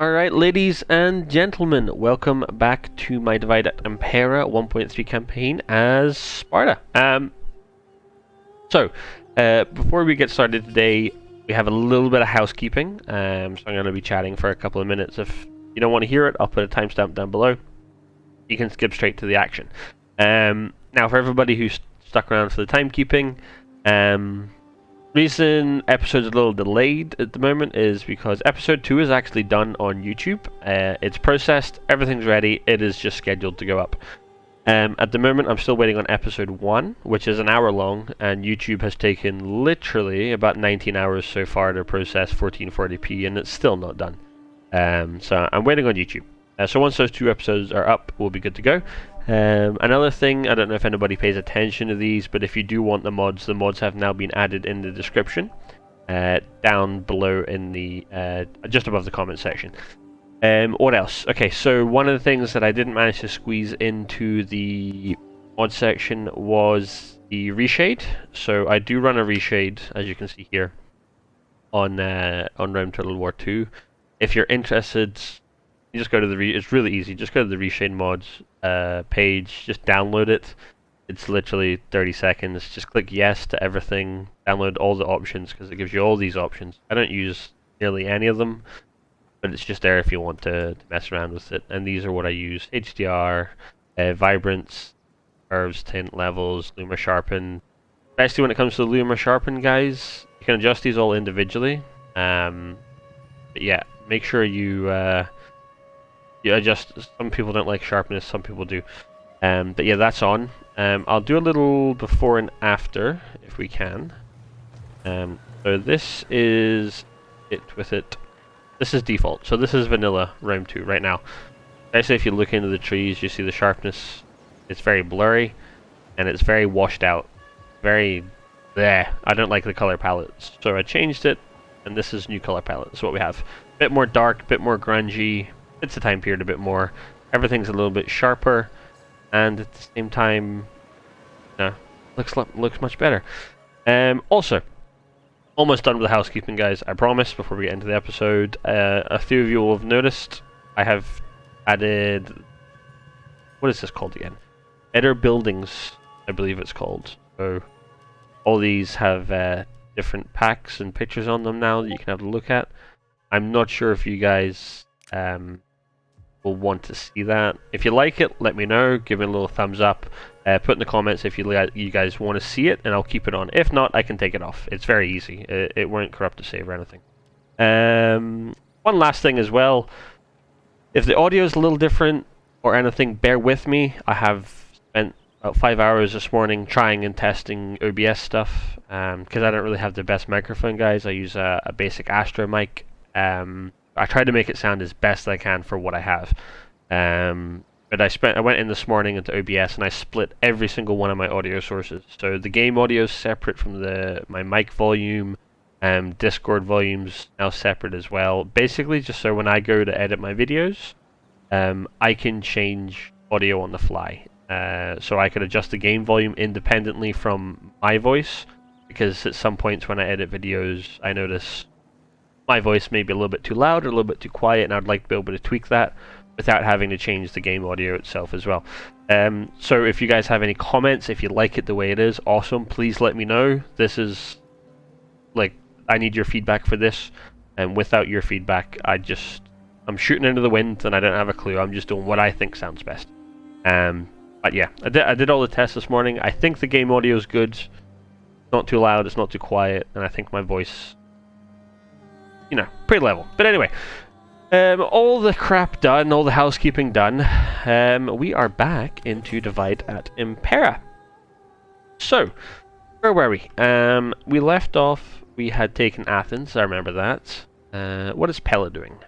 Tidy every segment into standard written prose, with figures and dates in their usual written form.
Alright, ladies and gentlemen, welcome back to my Divide Et Impera 1.3 campaign as Sparta. Before we get started today, we have a little bit of housekeeping, so I'm going to be chatting for a couple of minutes. If you don't want to hear it, I'll put a timestamp down below. You can skip straight to the action. Now, for everybody who's stuck around for the timekeeping, reason episode's a little delayed at the moment is because episode 2 is actually done on YouTube. It's processed, everything's ready, it is just scheduled to go up. At the moment I'm still waiting on episode 1, which is an hour long, and YouTube has taken literally about 19 hours so far to process 1440p, and it's still not done. So I'm waiting on YouTube. So once those 2 episodes are up, we'll be good to go. Another thing, I don't know if anybody pays attention to these, but if you do want the mods have now been added in the description, down below in the, just above the comment section. What else? Okay, so one of the things that I didn't manage to squeeze into the mod section was the reshade. So I do run a reshade, as you can see here, on Rome Total War 2. If you're interested, you just go to the it's really easy. Just go to the reshade mods page. Just download it. It's literally 30 seconds. Just click yes to everything. Download all the options because it gives you all these options. I don't use nearly any of them, but it's just there if you want to mess around with it. And these are what I use: HDR, vibrance, curves, tint, levels, luma sharpen. Especially when it comes to the luma sharpen, guys, you can adjust these all individually. But yeah, make sure you adjust. Some people don't like sharpness, some people do. But yeah, that's on. I'll do a little before and after if we can. So this is it with it. This is default. So this is vanilla Rome 2 right now. Especially if you look into the trees, you see the sharpness. It's very blurry and it's very washed out. Very there. I don't like the color palettes, so I changed it, and this is new color palette. That's what we have. Bit more dark, bit more grungy. It's the time period a bit more. Everything's a little bit sharper, and at the same time, looks much better. Also, almost done with the housekeeping, guys. I promise. Before we get into the episode, a few of you will have noticed I have added. What is this called again? Better Buildings, I believe it's called. So all these have different packs and pictures on them now that you can have a look at. I'm not sure if you guys will want to see that. If you like it, let me know. Give me a little thumbs up. Put in the comments if you guys want to see it, and I'll keep it on. If not, I can take it off. It's very easy. It won't corrupt the save or anything. One last thing as well. If the audio is a little different or anything, bear with me. I have spent about 5 hours this morning trying and testing OBS stuff because I don't really have the best microphone, guys. I use a basic Astro mic. I try to make it sound as best I can for what I have. But I went in this morning into OBS and I split every single one of my audio sources. So the game audio is separate from my mic volume. Discord volume's now separate as well. Basically, just so when I go to edit my videos, I can change audio on the fly. So I could adjust the game volume independently from my voice, because at some points when I edit videos, I notice my voice may be a little bit too loud or a little bit too quiet, and I'd like to be able to tweak that without having to change the game audio itself as well. So if you guys have any comments, if you like it the way it is, awesome, please let me know. This is, like, I need your feedback for this, and without your feedback, I'm shooting into the wind and I don't have a clue. I'm just doing what I think sounds best. But yeah, I did all the tests this morning. I think the game audio is good. It's not too loud, it's not too quiet, and I think my voice, pretty level. But anyway, all the crap done, all the housekeeping done, we are back into Divide Et Imepra. So, where were we? We left off, we had taken Athens, I remember that. What is Pella doing?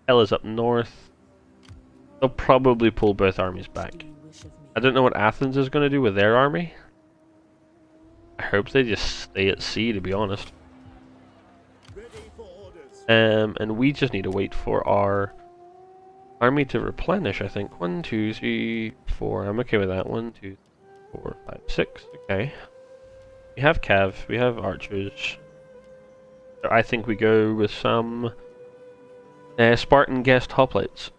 Pella's up north. They'll probably pull both armies back. I don't know what Athens is going to do with their army. I hope they just stay at sea, to be honest. And we just need to wait for our army to replenish, I think. 1, 2, 3, 4. I'm okay with that. 1, 2, 3, 4, 5, 6. Okay. We have cav. We have archers. So I think we go with some Spartan guest hoplites.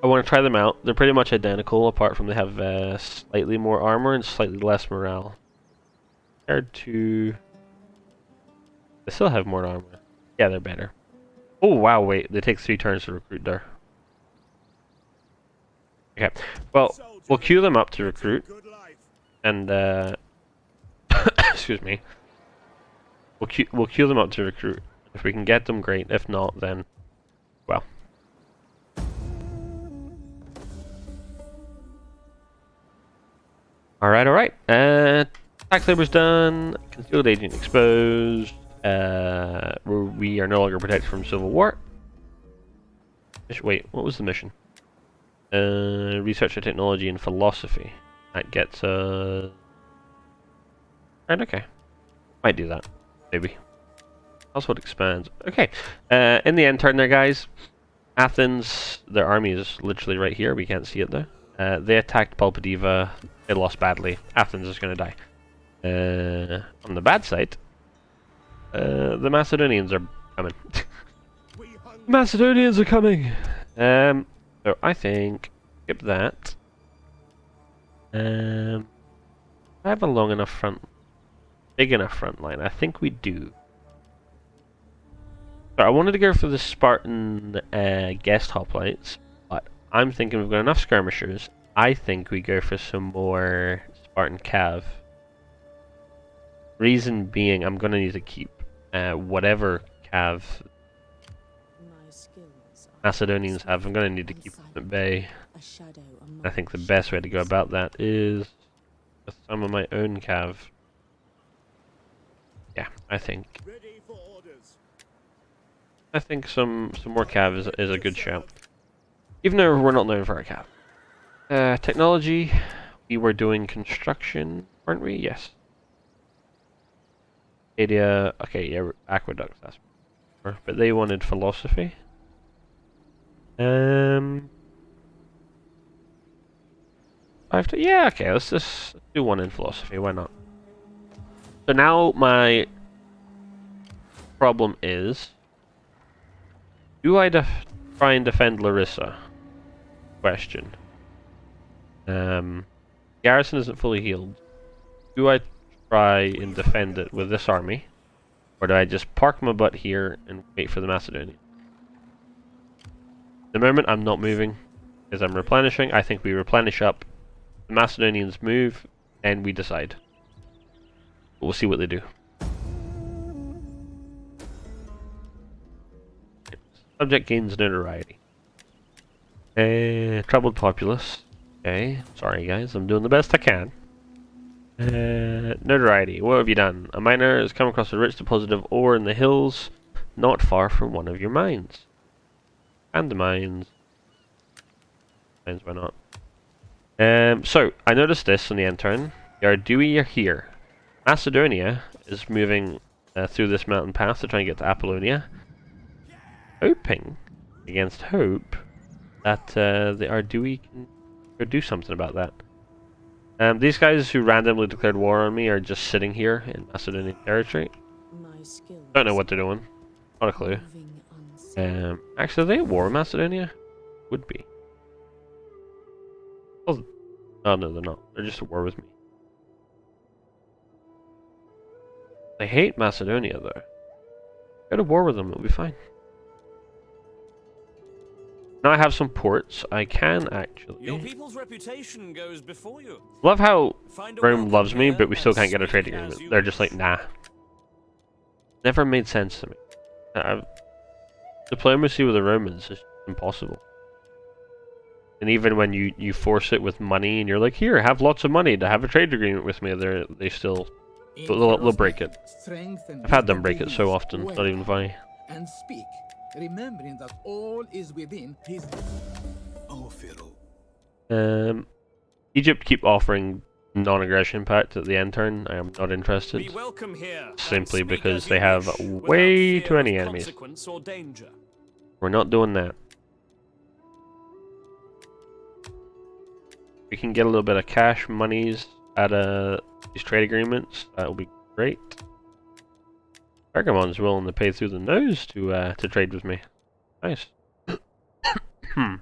I want to try them out. They're pretty much identical, apart from they have slightly more armor and slightly less morale. Compared to... They still have more armor. Yeah, they're better. Oh wow, wait, they take 3 turns to recruit there. Okay, well, we'll queue them up to recruit. And, excuse me. We'll queue them up to recruit. If we can get them, great. If not, then, well. Alright. Tax labor's done. Concealed agent exposed. We are no longer protected from civil war. Wait, what was the mission? Research of technology and philosophy. That gets right, okay. Might do that. Maybe. That's what expands. Okay. In the end turn there, guys. Athens, their army is literally right here. We can't see it though. They attacked Pulpadiva. They lost badly. Athens is going to die. On the bad side, the Macedonians are coming. Macedonians are coming! So I think, skip that. I have a long enough big enough front line. I think we do. So I wanted to go for the Spartan guest hoplites, but I'm thinking we've got enough skirmishers. I think we go for some more Spartan cav. Reason being, I'm going to need to keep whatever cav Macedonians have. I'm going to need to keep them at bay. I think the best way to go about that is with some of my own cav. Yeah, I think some more cav is a good shout. Even though we're not known for our cav. Technology, we were doing construction, weren't we? Yes. Adia, okay, yeah, aqueducts, that's more, but they wanted philosophy. Yeah, okay, let's just do one in philosophy, why not? So now my problem is, do I try and defend Larissa? Question. Garrison isn't fully healed. Do I try and defend it with this army? Or do I just park my butt here and wait for the Macedonians? At the moment I'm not moving, because I'm replenishing. I think we replenish up, the Macedonians move, and we decide. We'll see what they do. Subject gains notoriety. Troubled populace. Okay, sorry guys, I'm doing the best I can. Notoriety, what have you done? A miner has come across a rich deposit of ore in the hills, not far from one of your mines. And the mines. Mines, why not? So, I noticed this on the end turn. The Ardui are here. Macedonia is moving through this mountain path to try and get to Apollonia. Hoping, against hope, that the Ardui can go do something about that. These guys who randomly declared war on me are just sitting here in Macedonian territory. Don't know what they're doing. Not a clue. Actually, are they at war with Macedonia? Would be. Oh no, they're not. They're just at war with me. They hate Macedonia, though. Go to war with them, it'll be fine. Now I have some ports. I can actually. Your people's reputation goes before you. Love how Rome loves me, but we still can't get a trade agreement. They're just like, nah. Never made sense to me. Diplomacy with the Romans is impossible. And even when you force it with money, and you're like, here, have lots of money to have a trade agreement with me, they still they'll break it. I've had them break it so often. It's not even funny. And speak, remembering that all is within his. Oh, Pharaoh. Egypt keep offering non-aggression pact at the end turn. I am not interested. Be welcome here, simply because they have way too many enemies. We're not doing that. We can get a little bit of cash monies out of these trade agreements. That will be great. Pergamon's willing to pay through the nose to trade with me. Nice. Hmm.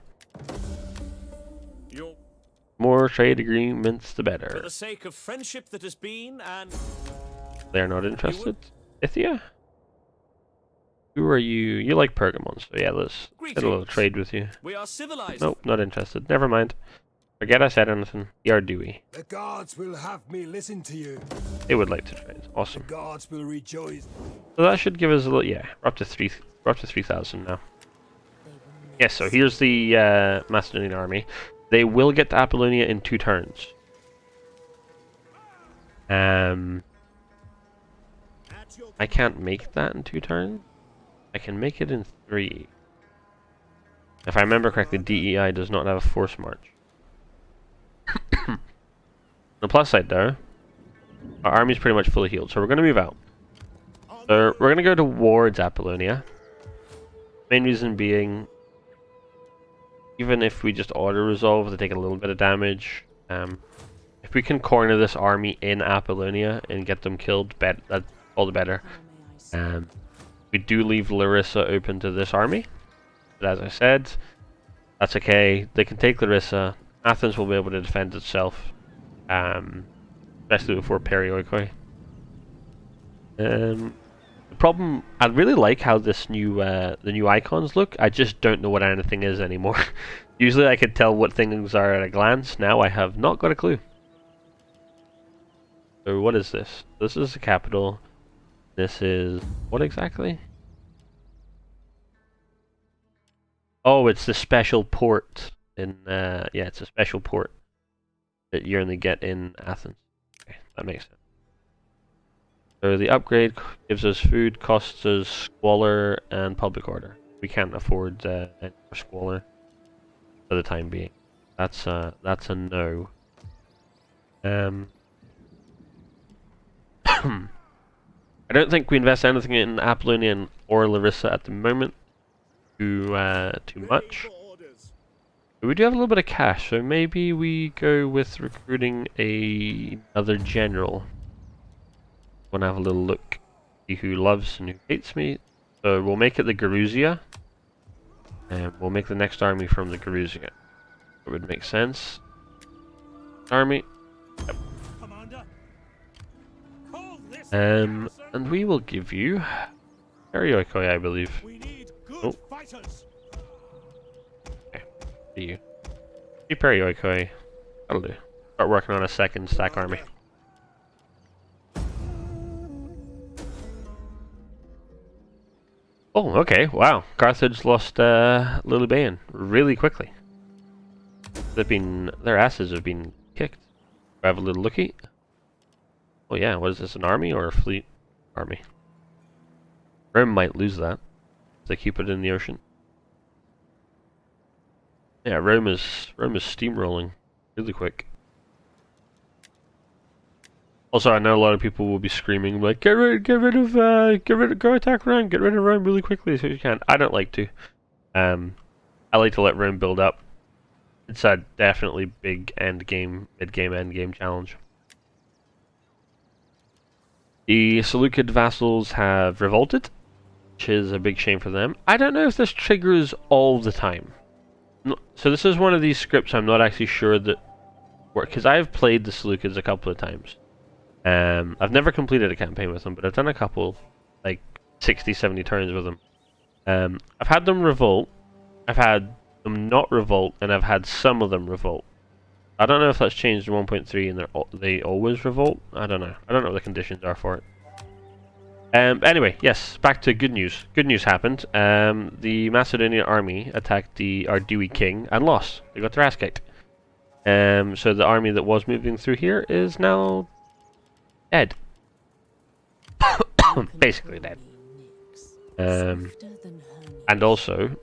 You're More trade agreements, the for better. the sake of friendship that has been, and They're not interested. Ithia? Who are you? You like Pergamon, so yeah, let's get a little Greetings. trade with you. we are civilized. Nope, not interested. Never mind. Forget I said anything. You are Dewey. The gods will have me listen to you. They would like to trade. The Awesome. gods will rejoice. So that should give us a little. Yeah, we're up to 3,000 now. Yes. So here's the Macedonian army. They will get to Apollonia in 2 turns. I can't make that in 2 turns. I can make it in 3. If I remember correctly, DEI does not have a force march. On the plus side though, our army's pretty much fully healed, so we're going to move out. So we're going to go towards Apollonia. Main reason being, even if we just auto-resolve, they take a little bit of damage. If we can corner this army in Apollonia and get them killed, that's all the better. We do leave Larissa open to this army, but as I said, that's okay. They can take Larissa. Athens will be able to defend itself, especially before Perioikoi. The problem, I really like how this new the new icons look. I just don't know what anything is anymore. Usually I could tell what things are at a glance. Now I have not got a clue. So what is this? This is the capital. This is what exactly? Oh, it's the special port in yeah, it's a special port that you only get in Athens. Okay, that makes sense. So the upgrade gives us food, costs us squalor and public order. We can't afford any more squalor for the time being. That's a no. I don't think we invest anything in Apollonia or Larissa at the moment. Too much. But we do have a little bit of cash, so maybe we go with recruiting another general. Want to have a little look, see who loves and who hates me. So we'll make it the Garuzia, and we'll make the next army from the Garuzia. It would make sense. Army. Yep. And we will give you Perioikoi, I believe. Oh. Okay, see you. See Perioikoi. That'll do. Start working on a second stack army. Oh, okay. Wow. Carthage lost Lilybaean really quickly. Their asses have been kicked. I have a little looky. Oh yeah, what is this, an army or a fleet? Army. Rome might lose that if they keep it in the ocean. Yeah, Rome is steamrolling really quick. Also, I know a lot of people will be screaming like, go attack Rome, get rid of Rome really quickly as you can. I don't like to. I like to let Rome build up. It's a definitely big end game, mid game, end game challenge. The Seleucid vassals have revolted, which is a big shame for them. I don't know if this triggers all the time. So this is one of these scripts I'm not actually sure that work, because I've played the Seleucids a couple of times. I've never completed a campaign with them, but I've done a couple, like 60, 70 turns with them. I've had them revolt, I've had them not revolt, and I've had some of them revolt. I don't know if that's changed in 1.3 and they always revolt. I don't know. I don't know what the conditions are for it. Anyway, yes, back to good news. Good news happened. The Macedonian army attacked the Ardui king and lost. They got their ass kicked. So the army that was moving through here is now dead. Basically dead. And also,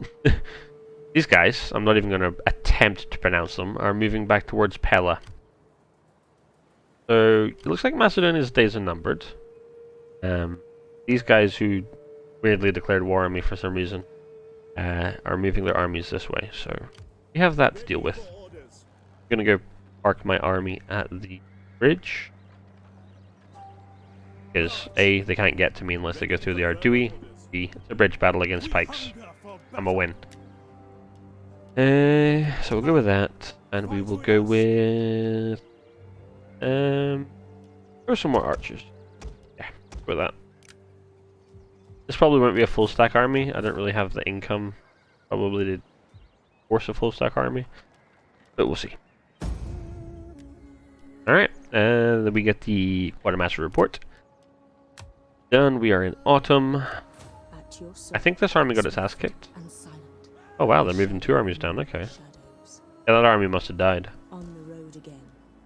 these guys, I'm not even going to attempt to pronounce them, are moving back towards Pella. So, it looks like Macedonia's days are numbered. These guys who weirdly declared war on me for some reason are moving their armies this way, so we have that to deal with. I'm going to go park my army at the bridge. Because A, they can't get to me unless they go through the Ardui. B, it's a bridge battle against pikes. I'm a win. So we'll go with that, and we will go with or some more archers. Yeah, with that. This probably won't be a full stack army. I don't really have the income probably to force a full stack army, but we'll see. Alright, and then we get the quartermaster report. Done. We are in autumn. I think this army got its ass kicked. Oh wow, they're moving 2 armies down. Okay. Yeah, that army must have died.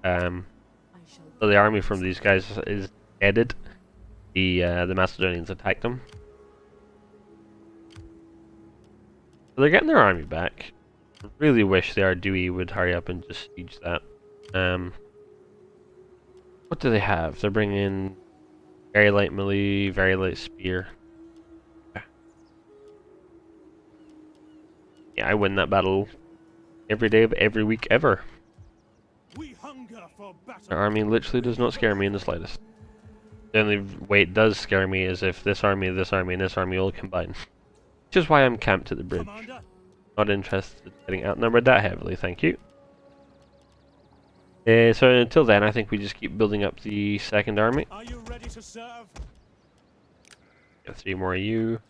So the army from these guys is deaded. The Macedonians attacked them. So they're getting their army back. I really wish the Ardui would hurry up and just siege that. What do they have? They're bringing very light melee, very light spear. Yeah, I win that battle every day of every week ever. Our army literally does not scare me in the slightest. The only way it does scare me is if this army, and this army all combine. Which is why I'm camped at the bridge. Not interested in getting outnumbered that heavily, thank you. So until then, I think we just keep building up the second army. Are you ready to serve? Get 3 more of you.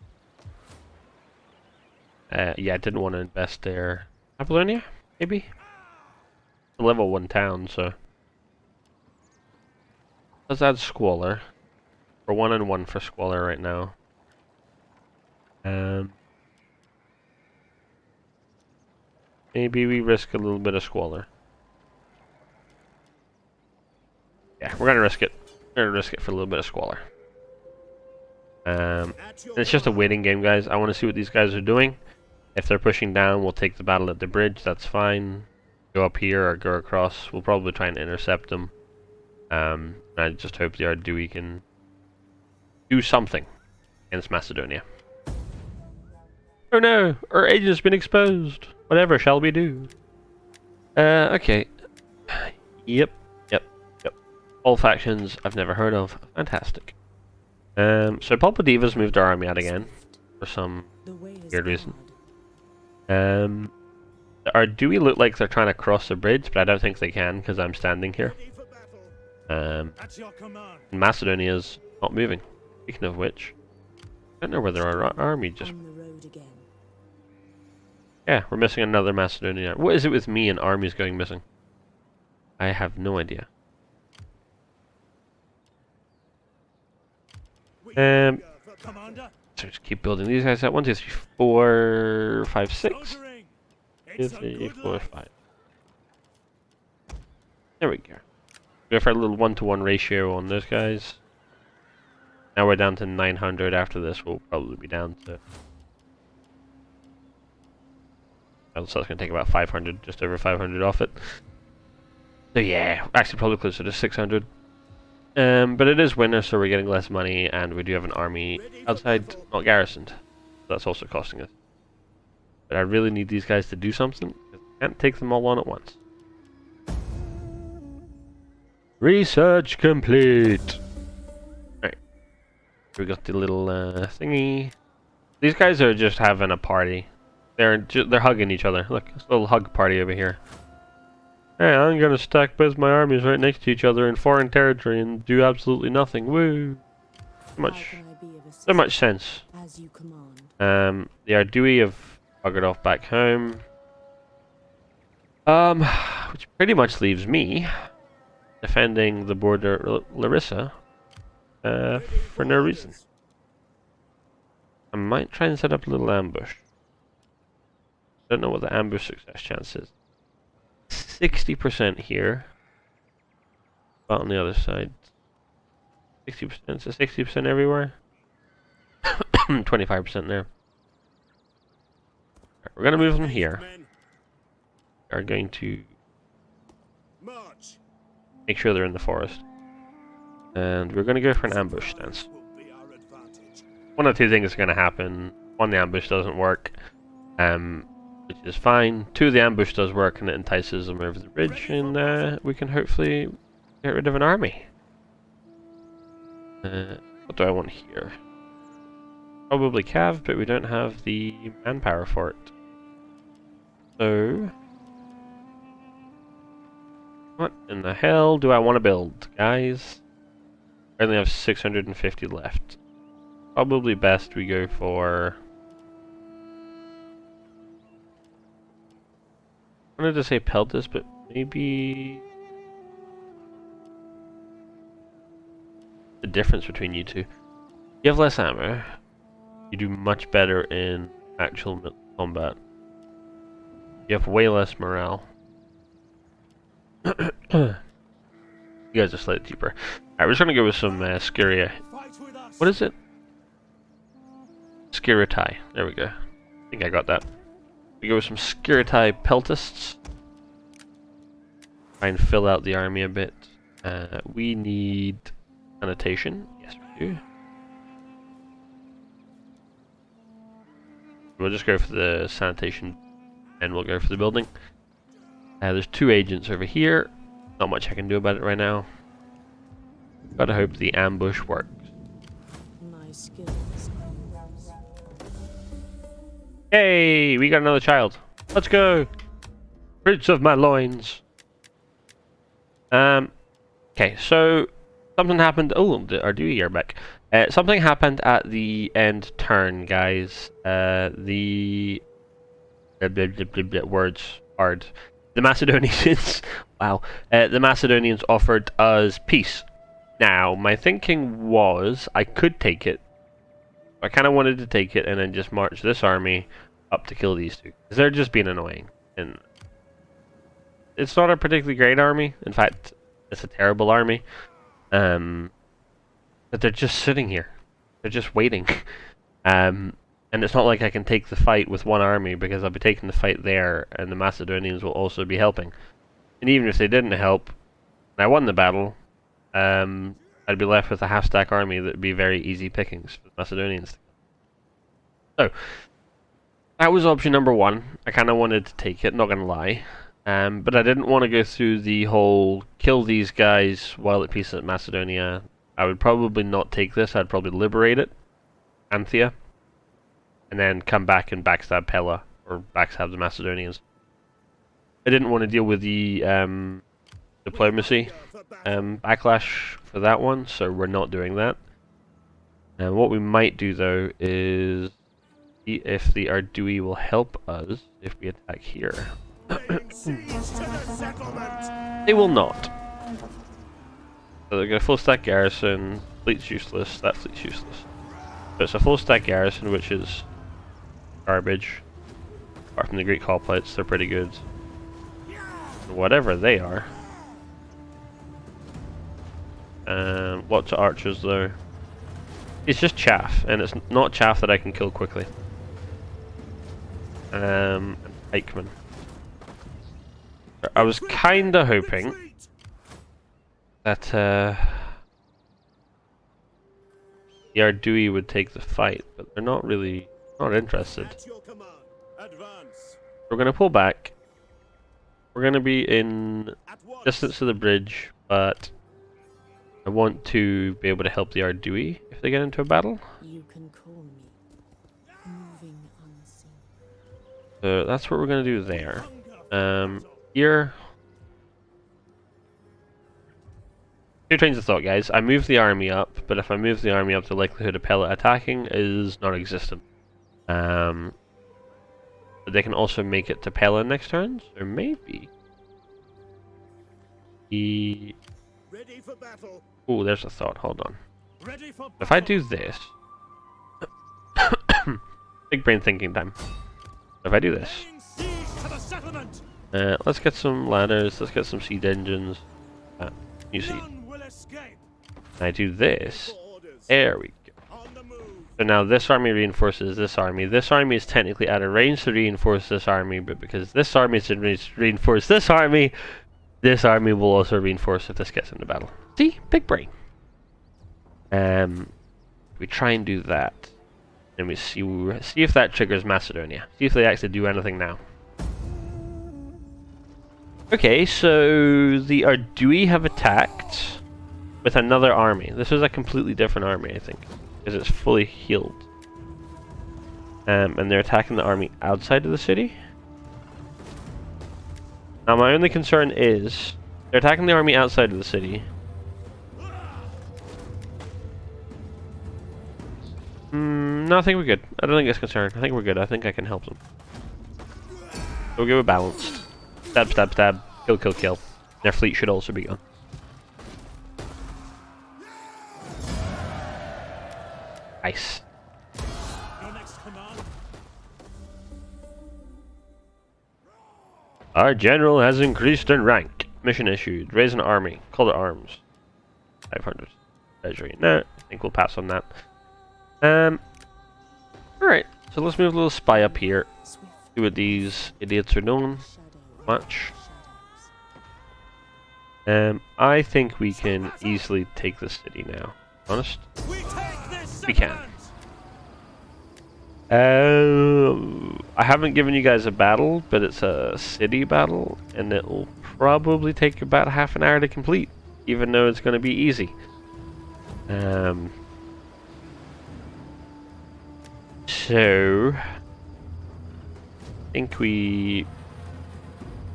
Yeah, I didn't want to invest there. Apollonia, maybe? It's a level 1 town, so. Let's add Squalor. We're 1 and 1 for Squalor right now. Maybe we risk a little bit of Squalor. Yeah, we're gonna risk it. We're gonna risk it for a little bit of Squalor. It's just a waiting game, guys. I want to see what these guys are doing. If they're pushing down, we'll take the battle at the bridge. That's fine. Go up here or go across. We'll probably try and intercept them. I just hope the Ardui can do something against Macedonia. Oh no! Our agent's been exposed! Whatever shall we do? Okay. Yep. All factions I've never heard of. Fantastic. So Palpadiva's moved our army out again. For some weird reason. The Ardui look like they're trying to cross the bridge, but I don't think they can because I'm standing here. Macedonia's not moving. Speaking of which, I don't know whether our army just... Yeah, we're missing another Macedonian. What is it with me and armies going missing? I have no idea. So just keep building these guys out. 1, 2, 3, 4, 5, 6. 2, 3, 4, 5. There we go. Go for a little 1-to-1 ratio on those guys. Now we're down to 900. After this, we'll probably be down to. So that's going to take about 500, just over 500 off it. So yeah, actually probably closer to 600. But it is winter, so we're getting less money, and we do have an army outside, not garrisoned. That's also costing us. But I really need these guys to do something, because I can't take them all on at once. Research complete! Alright. We got the little thingy. These guys are just having a party. They're hugging each other. Look, it's a little hug party over here. Hey, I'm gonna stack both my armies right next to each other in foreign territory and do absolutely nothing. Woo! So much sense. The Ardui have buggered off back home. Which pretty much leaves me defending the border Larissa for no reason. I might try and set up a little ambush. Don't know what the ambush success chance is. 60% here, but on the other side, 60%. So 60% everywhere. 25% there. Right, we're gonna move them here. We are going to make sure they're in the forest, and we're gonna go for an ambush stance. One of 2 things is gonna happen. 1, the ambush doesn't work. Which is fine. 2, the ambush does work and it entices them over the bridge, and we can hopefully get rid of an army. What do I want here? Probably Cav, but we don't have the manpower for it. So, what in the hell do I want to build, guys? I only have 650 left. Probably best we go for... I wanted to say Peltas, but maybe... the difference between you two. You have less ammo. You do much better in actual combat. You have way less morale. You guys are slightly cheaper. Alright, we're just gonna go with some Scuria. What is it? Skiritai. There we go. I think I got that. We go with some Skiritai Peltists. Try and fill out the army a bit. We need sanitation. Yes, we do. We'll just go for the sanitation and we'll go for the building. There's 2 agents over here. Not much I can do about it right now. Gotta hope the ambush works. My skills. Hey, we got another child. Let's go. Fruits of my loins. Okay, so something happened. Oh, our duty are back. Something happened at the end turn, guys. The words hard. The Macedonians. Wow. The Macedonians offered us peace. Now, my thinking was I could take it. I kind of wanted to take it and then just march this army up to kill these two. Because they're just being annoying. And it's not a particularly great army. In fact, it's a terrible army. But they're just sitting here. They're just waiting. And it's not like I can take the fight with one army because I'll be taking the fight there and the Macedonians will also be helping. And even if they didn't help and I won the battle, I'd be left with a half-stack army that would be very easy pickings for the Macedonians. So, that was option number 1. I kind of wanted to take it, not going to lie. But I didn't want to go through the whole kill these guys while at peace at Macedonia. I would probably not take this, I'd probably liberate it, Anthea, and then come back and backstab Pella, or backstab the Macedonians. I didn't want to deal with the diplomacy backlash for that one, so we're not doing that. And what we might do though is see if the Ardui will help us if we attack here. They will not. So they've got a full stack garrison, fleet's useless, that fleet's useless. So it's a full stack garrison, which is garbage. Apart from the Greek hoplites, they're pretty good. Whatever they are. Lots of archers though. It's just chaff, and it's not chaff that I can kill quickly. And pikemen. I was kinda hoping that the Ardui would take the fight, but they're not really interested. We're gonna pull back. We're gonna be in distance to the bridge, but I want to be able to help the Ardui if they get into a battle. You can call me moving unseen. So that's what we're gonna do there. Here. 2 trains of thought, guys. I move the army up, but if I move the army up, the likelihood of Pella attacking is non-existent. But they can also make it to Pella next turn, so maybe. Oh, there's a thought. Hold on. If I do this, big brain thinking time. If I do this, let's get some ladders. Let's get some siege engines. You see. I do this. There we go. So now this army reinforces this army. This army is technically out of range to reinforce this army, but because this army is to reinforce this army will also reinforce if this gets into battle. See? Big brain. We try and do that. And we see if that triggers Macedonia. See if they actually do anything now. Okay, so the Ardui have attacked with another army. This is a completely different army, I think, because it's fully healed. And they're attacking the army outside of the city. Now my only concern is, they're attacking the army outside of the city. No, I think we're good. I don't think it's concerned. I think we're good. I think I can help them. We'll go with balanced. Stab, stab, stab. Kill, kill, kill. Their fleet should also be gone. Nice. Your next command. Our general has increased in rank. Mission issued. Raise an army. Call it arms. 500. Treasury. No, I think we'll pass on that. Alright, so let's move a little spy up here. See what these idiots are doing. Much. I think we can easily take the city now. Honest? We can. I haven't given you guys a battle, but it's a city battle, and it'll probably take about half an hour to complete, even though it's going to be easy. So I think we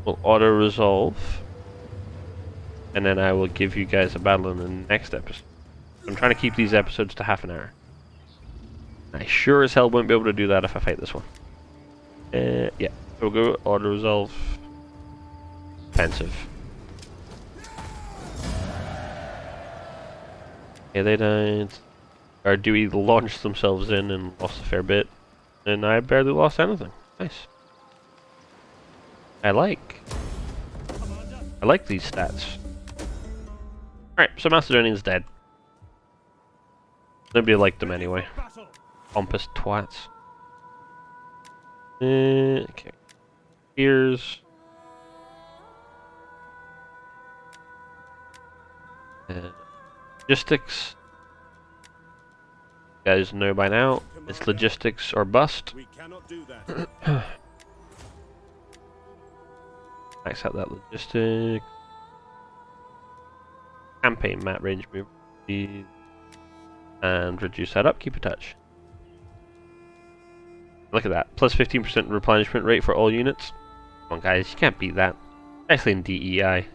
will auto-resolve, and then I will give you guys a battle in the next episode. I'm trying to keep these episodes to half an hour. I sure as hell won't be able to do that if I fight this one. Yeah, we'll go auto-resolve. Offensive. Yeah, they died. Our Dewey launched themselves in and lost a fair bit. And I barely lost anything. Nice. I like these stats. Alright, so Macedonians dead. Nobody liked them anyway. Pompous twats. Okay. Here's... logistics. You guys know by now, it's logistics or bust. We cannot do that. Max out that logistic. Campaign map range move. And reduce that up, keep a touch. Look at that, plus 15% replenishment rate for all units. Come on guys, you can't beat that. Especially in DEI.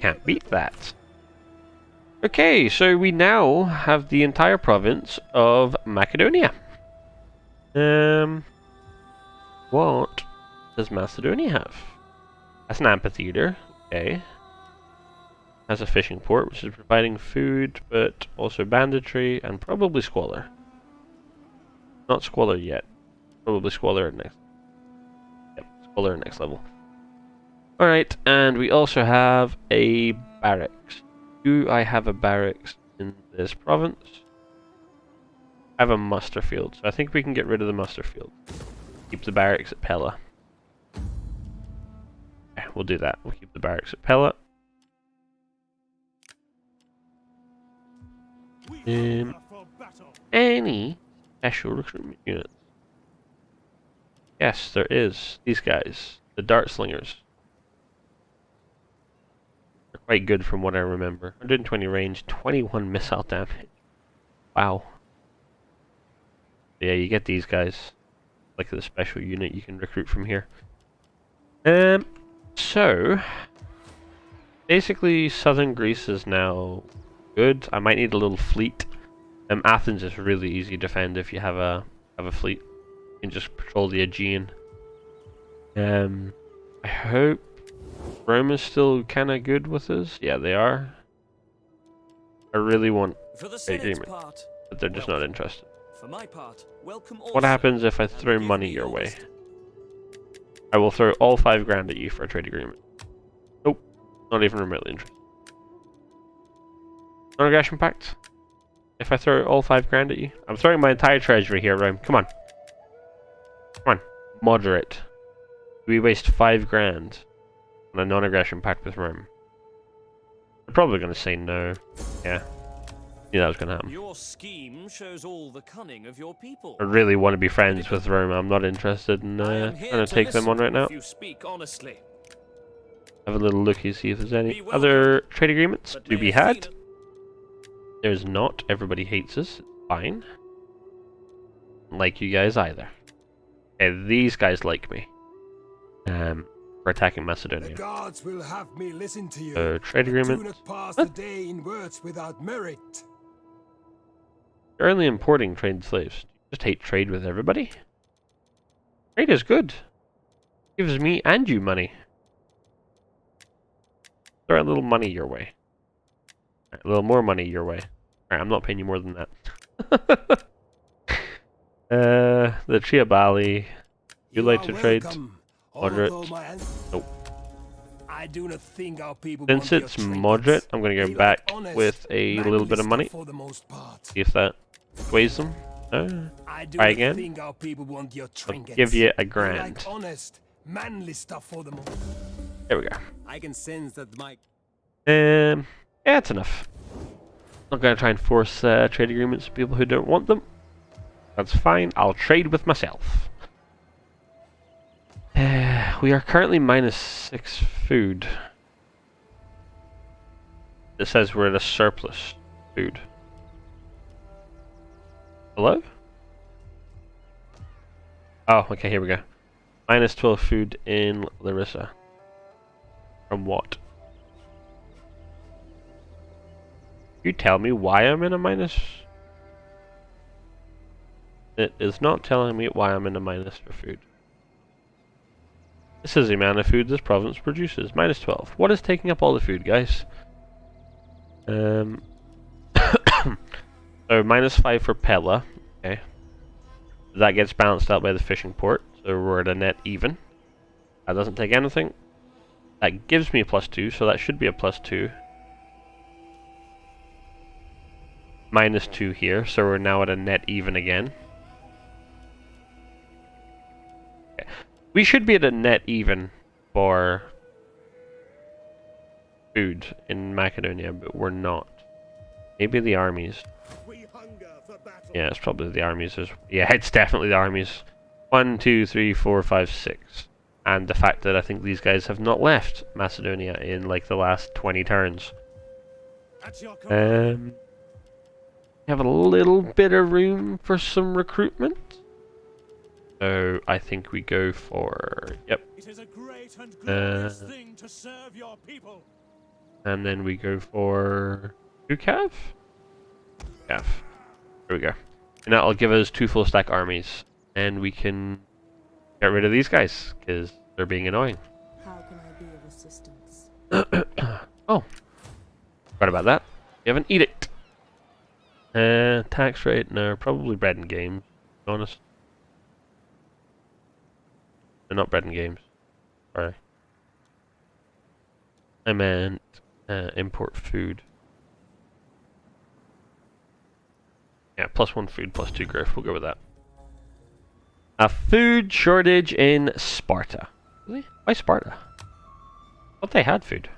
Can't beat that. Okay, so we now have the entire province of Macedonia. What does Macedonia have? That's an amphitheater, okay. Has a fishing port, which is providing food, but also banditry, and probably squalor. Not squalor yet. Probably squalor at next. Yep, squalor at next level. Alright, and we also have a barracks. Do I have a barracks in this province? I have a muster field, so I think we can get rid of the muster field. Keep the barracks at Pella. Okay, we'll do that. We'll keep the barracks at Pella. Any special recruitment units? Yes, there is. These guys, the dart slingers. They're quite good from what I remember. 120 range, 21 missile damage. Wow. Yeah, you get these guys. Like the special unit you can recruit from here. So basically southern Greece is now good. I might need a little fleet. Athens is really easy to defend if you have a fleet. You can just patrol the Aegean. I hope Rome is still kinda good with us. Yeah, they are. I really want For the an Senate's agreement, part, but they're just not interested. for my part, welcome What also, happens if I and throw give money me your way? list. I will throw all 5 grand at you for a trade agreement. Nope, not even remotely interested. Non-aggression pact? If I throw all 5 grand at you? I'm throwing my entire treasury here, Rome. Come on. Come on. Moderate. We waste 5 grand on a non-aggression pact with Rome. They're probably going to say no. Yeah. Knew that was going to happen. Your scheme shows all the cunning of your people. I really want to be friends with Rome. I'm not interested in I am trying here to take them on listen right now. if you speak honestly. Have a little looky, see if there's any Be welcome, other trade agreements but to may be it had. feed- There's not. Everybody hates us. It's fine. don't like you guys either. Okay, these guys like me. For attacking The Macedonia. gods will have me listen to you. Trade but agreement. Do not pass the day in words without merit. You're only importing trade slaves. You just hate trade with everybody? Trade is good. Gives me and you money. Throw a little money your way. A little more money your way. Alright, I'm not paying you more than that. The Triabali. You like to trade? Moderate. Nope. I do not think our people Since want it's your trinkets. moderate, I'm going to They go like back honest, with a manly little bit of stuff money. for the most part. See if that sways them. No. I do Try not again. think our people want your I'll trinkets. give you a They grand. like honest, manly stuff for the most. There we go. I can sense that my Yeah, it's enough. Not going to try and force trade agreements with people who don't want them. That's fine. I'll trade with myself. We are currently -6 food. It says we're at a surplus food. Hello? Oh, okay, here we go. -12 food in Larissa. From what? You tell me why I'm in a minus? It is not telling me why I'm in a minus for food. This is the amount of food this province produces. -12. What is taking up all the food, guys? So -5 for Pella. Okay. That gets balanced out by the fishing port. So we're at a net even. That doesn't take anything. That gives me a +2, so that should be a +2. -2 here, so we're now at a net even again. Okay. We should be at a net even for food in Macedonia, but we're not. Maybe the armies. we hunger for battle. Yeah, it's probably the armies. Yeah, it's definitely the armies. 1, 2, 3, 4, 5, 6. And the fact that I think these guys have not left Macedonia in like the last 20 turns. At your command. Have a little bit of room for some recruitment. So I think we go for It is a great and glorious thing to serve your people. and then we go for 2 cav. Cav. There we go. And that'll give us 2 full stack armies, and we can get rid of these guys because they're being annoying. How can I be of assistance? Oh, forgot about that. You have an edict. Tax rate? No, probably bread and games. To be honest. They're not bread and games. Sorry. I meant import food. Yeah, +1 food, +2 growth. We'll go with that. A food shortage in Sparta. Really? Why Sparta? I thought they had food.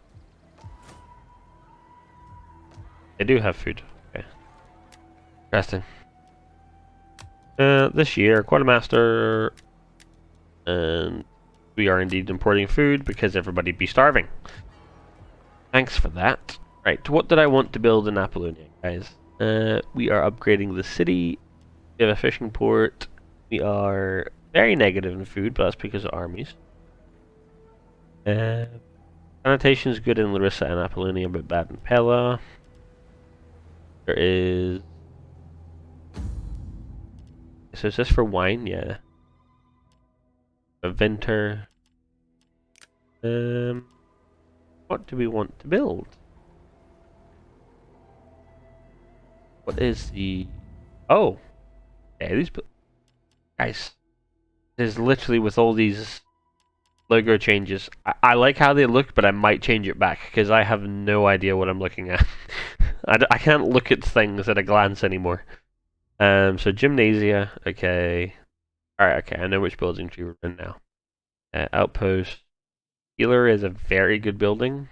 They do have food. Okay. Interesting. This year, Quartermaster, and we are indeed importing food because everybody be starving. Thanks for that. Right, what did I want to build in Apollonia, guys? We are upgrading the city. We have a fishing port. We are very negative in food, but that's because of armies. Sanitation is good in Larissa and Apollonia, but bad in Pella. There is... So is this for wine? Yeah. A Vintner. What do we want to build? What is the... Oh! Yeah, these... Guys. This is literally with all these logo changes. I like how they look, but I might change it back, because I have no idea what I'm looking at. I can't look at things at a glance anymore. So Gymnasia, okay. Alright, okay, I know which building tree we're in now. Outpost. Healer is a very good building.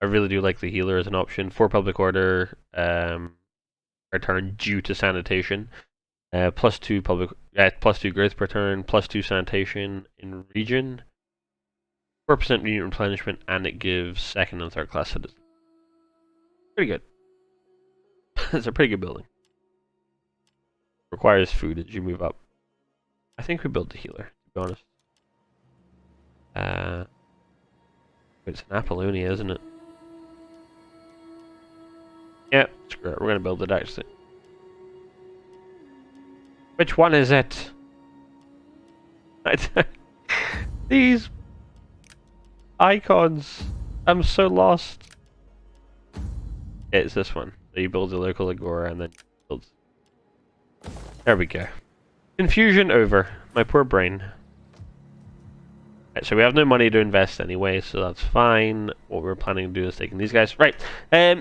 I really do like the healer as an option. For public order, return due to sanitation. +2 public, +2 growth per turn, +2 sanitation in region. 4% unit replenishment, and it gives second and third class citizens. Pretty good. It's a pretty good building. requires food as you move up. I think we build the healer, to be honest. It's an Apollonia, isn't it? Yeah, screw it. We're gonna build it actually. Which one is it? These icons. I'm so lost. Yeah, it's this one. So you build a local agora and then build. There we go. Confusion over. My poor brain. Right, so we have no money to invest anyway, so that's fine. What we're planning to do is taking these guys. Right,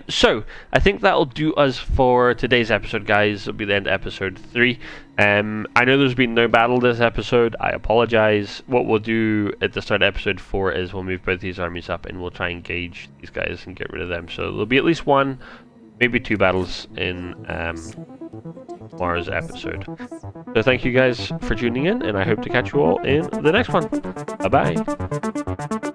so I think that'll do us for today's episode, guys. It'll be the end of episode 3. I know there's been no battle this episode. I apologize. What we'll do at the start of episode 4 is we'll move both these armies up and we'll try and engage these guys and get rid of them. So there'll be at least 1, maybe 2 battles in tomorrow's episode. So thank you guys for tuning in, and I hope to catch you all in the next one. Bye bye.